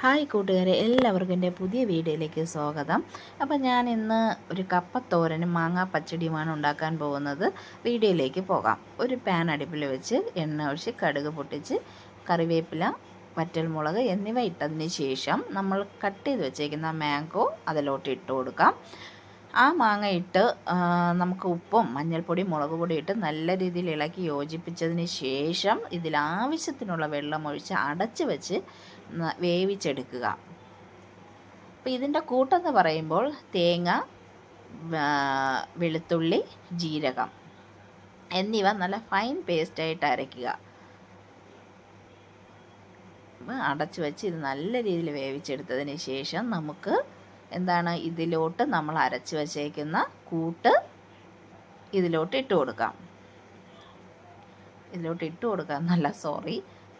Hi കൂട്ടുകാരെ, എല്ലാവർക്കും എൻ്റെ പുതിയ വീഡിയോയിലേക്ക് സ്വാഗതം. അപ്പോൾ ഞാൻ ഇന്ന് ഒരു കപ്പത്തോരനും മാങ്ങാ പച്ചടിയുമാണ് ഉണ്ടാക്കാൻ പോകുന്നത്. വീഡിയോയിലേക്ക് പോകാം. ഒരു പാൻ അടുപ്പിൽ വെച്ച് എണ്ണ ഒഴിച്ച് കടുക് പൊട്ടിച്ച് കറിവേപ്പില, വറ്റൽമുളക് എന്നിവ ഇട്ടതിന് ശേഷം നമ്മൾ കട്ട് ചെയ്ത് വെച്ചേക്കുന്ന മാംഗോ അതിലോട്ട് ഇട്ട് കൊടുക്കാം. ആ മാങ്ങ ഇട്ട് നമുക്ക് ഉപ്പും മഞ്ഞൾപ്പൊടിയും മുളക് പൊടി ഇട്ട് നല്ല രീതിയിൽ ഇളക്കി യോജിപ്പിച്ചതിന് ശേഷം ഇതിലാവശ്യത്തിനുള്ള വെള്ളം ഒഴിച്ച് അടച്ച് വെച്ച് വേവിച്ചെടുക്കുക. അപ്പോൾ ഇതിൻ്റെ കൂട്ടെന്ന് പറയുമ്പോൾ തേങ്ങ, വെളുത്തുള്ളി, ജീരകം എന്നിവ നല്ല ഫൈൻ പേസ്റ്റായിട്ട് അരയ്ക്കുക. അടച്ച് വെച്ച് ഇത് നല്ല രീതിയിൽ വേവിച്ചെടുത്തതിന് ശേഷം നമുക്ക് ഇതിലോട്ട് നമ്മൾ അരച്ച് വച്ചേക്കുന്ന കൂട്ട് ഇതിലോട്ട് ഇട്ട് കൊടുക്കാം.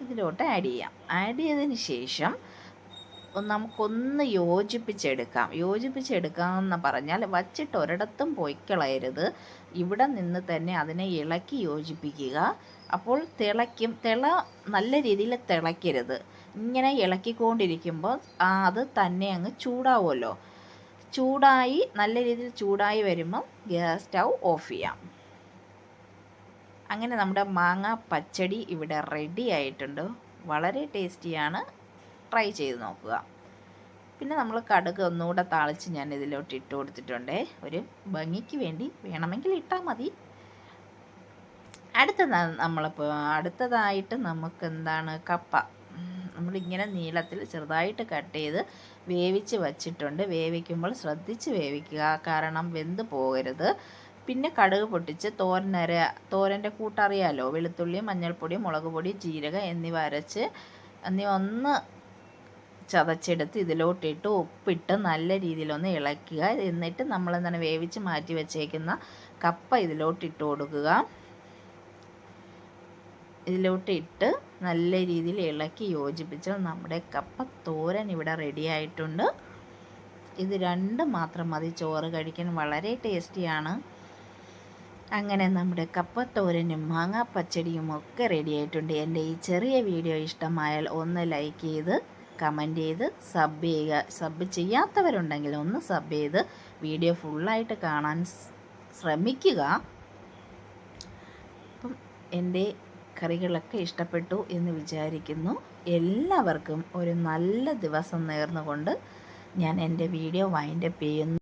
ഇതിലോട്ട് ആഡ് ചെയ്യാം. ആഡ് ചെയ്തതിന് ശേഷം നമുക്കൊന്ന് യോജിപ്പിച്ചെടുക്കാമെന്ന് പറഞ്ഞാൽ വച്ചിട്ട് ഒരിടത്തും പൊയ്ക്കളയരുത്. ഇവിടെ നിന്ന് തന്നെ അതിനെ ഇളക്കി യോജിപ്പിക്കുക. അപ്പോൾ നല്ല രീതിയിൽ തിളയ്ക്കരുത്. ഇങ്ങനെ ഇളക്കിക്കൊണ്ടിരിക്കുമ്പോൾ അത് തന്നെ അങ്ങ് ചൂടാവുമല്ലോ. നല്ല രീതിയിൽ ചൂടായി വരുമ്പം ഗ്യാസ് സ്റ്റൗ ഓഫ് ചെയ്യാം. അങ്ങനെ നമ്മുടെ മാങ്ങ പച്ചടി ഇവിടെ റെഡി ആയിട്ടുണ്ട്. വളരെ ടേസ്റ്റിയാണ്. ട്രൈ ചെയ്ത് നോക്കുക. പിന്നെ നമ്മൾ കടുക് ഒന്നുകൂടെ താളിച്ച് ഞാൻ ഇതിലോട്ട് ഇട്ട് കൊടുത്തിട്ടുണ്ട്. ഒരു ഭംഗിക്ക് വേണ്ടി വേണമെങ്കിൽ ഇട്ടാൽ മതി. അടുത്തതായിട്ട് നമുക്ക് കപ്പ നമ്മളിങ്ങനെ നീളത്തിൽ ചെറുതായിട്ട് കട്ട് ചെയ്ത് വേവിച്ച് വച്ചിട്ടുണ്ട്. വേവിക്കുമ്പോൾ ശ്രദ്ധിച്ച് വേവിക്കുക, കാരണം വെന്ത് പോകരുത്. പിന്നെ കടുക് പൊട്ടിച്ച് തോരൻ്റെ കൂട്ടറിയാലോ, വെളുത്തുള്ളി, മഞ്ഞൾപ്പൊടി, മുളക് പൊടി, ജീരകം എന്നിവ ഒന്ന് ചതച്ചെടുത്ത് ഇതിലോട്ടിട്ട് ഉപ്പിട്ട് നല്ല രീതിയിലൊന്ന് ഇളക്കുക. എന്നിട്ട് നമ്മൾ വേവിച്ച് മാറ്റി വെച്ചേക്കുന്ന കപ്പ ഇതിലോട്ടിട്ട് കൊടുക്കുക. ഇതിലോട്ടിട്ട് നല്ല രീതിയിൽ ഇളക്കി യോജിപ്പിച്ചാൽ നമ്മുടെ കപ്പ തോരൻ ഇവിടെ റെഡി ആയിട്ടുണ്ട്. ഇത് രണ്ടും മാത്രം മതി ചോറ് കഴിക്കാൻ, വളരെ ടേസ്റ്റിയാണ്. അങ്ങനെ നമ്മുടെ കപ്പത്തോരനും മാങ്ങാ പച്ചടിയും ഒക്കെ റെഡി ആയിട്ടുണ്ട്. എൻ്റെ ഈ ചെറിയ വീഡിയോ ഇഷ്ടമായാൽ ഒന്ന് ലൈക്ക് ചെയ്ത് കമൻറ്റ് ചെയ്ത് സബ് ചെയ്യുക. സബ് ചെയ്യാത്തവരുണ്ടെങ്കിൽ ഒന്ന് സബ് ചെയ്ത് വീഡിയോ ഫുള്ളായിട്ട് കാണാൻ ശ്രമിക്കുക. അപ്പം എൻ്റെ കറികളൊക്കെ ഇഷ്ടപ്പെട്ടു എന്ന് വിചാരിക്കുന്നു. എല്ലാവർക്കും ഒരു നല്ല ദിവസം നേർന്നുകൊണ്ട് ഞാൻ എൻ്റെ വീഡിയോ വൈൻഡപ്പ് ചെയ്യുന്നു.